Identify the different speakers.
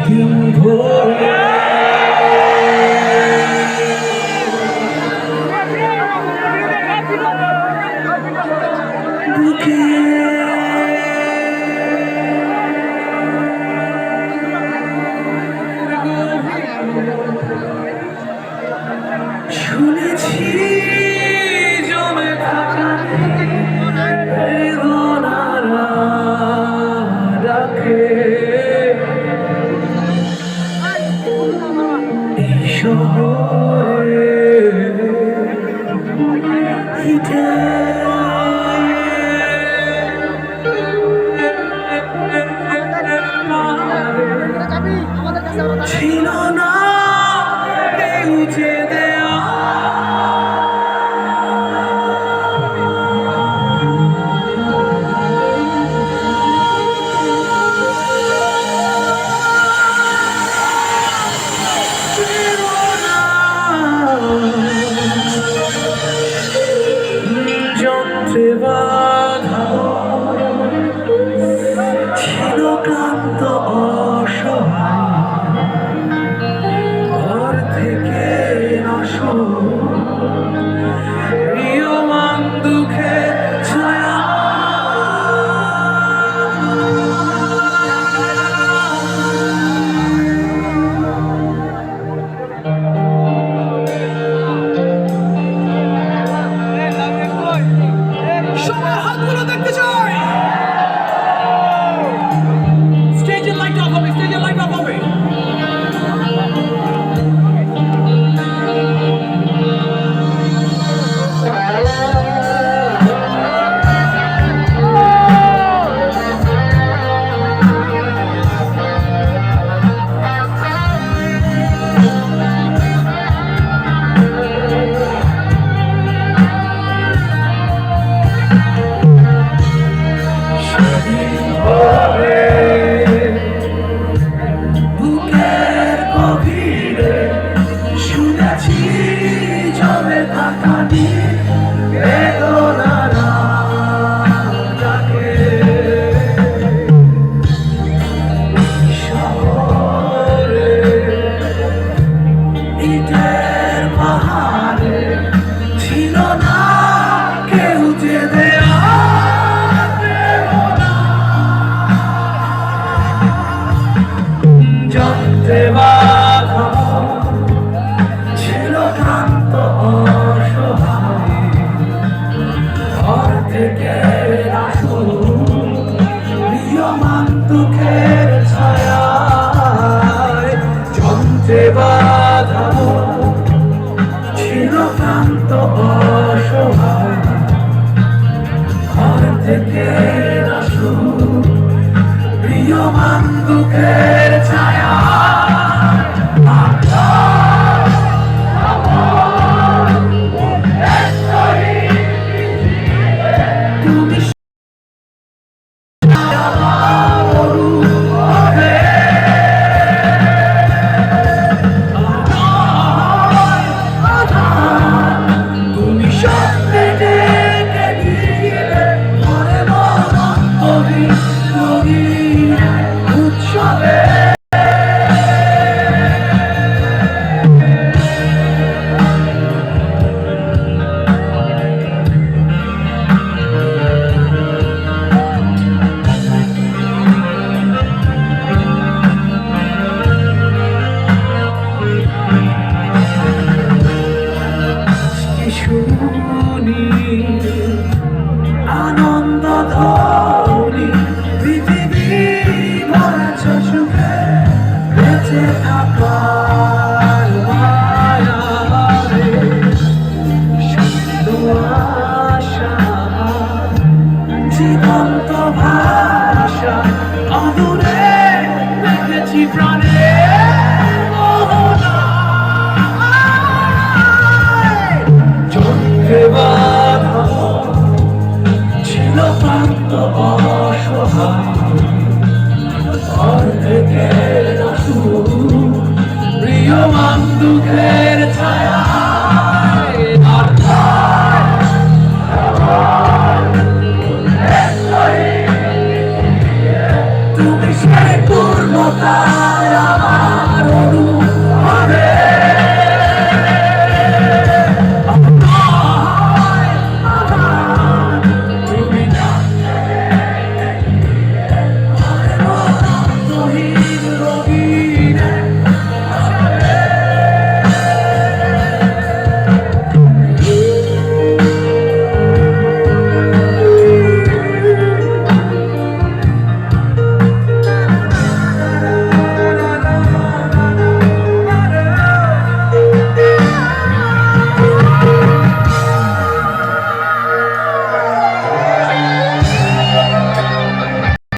Speaker 1: দিন ধরে বুকে শুনেছি জমে থাকা বেদনারা রাখে এই শহরে হিটে ছিল না কেউ যে দেয়া যন্ত্রে বাধা ছিল ক্লান্ত অসহায় ঘর থেকে আসো প্রিয়মান দুঃখের ছায়া সবার হাতগুলো দেখতে চাই স্টেজের লাইট অফ হবে স্টেজের লাইট অফ হবে বুকের গভীরে শুনেছি জমে থাকা বেদনারা ডাকে শহরে ইটের পাহাড়ে ছিল না কেউ যে দেয়া যন্ত্রে বাধা ছিল ক্লান্ত অসহায় ঘর থেকে আসো প্রিয়মান দুঃখের ছায়ায় যন্ত্রে বাধা ছিল ক্লান্ত অসহায় ঘর থেকে আসো প্রিয়মান দুঃখের ছায়া তুমি তুমি স্বপ্নে ডেকে দিলে মনে মন উৎসবে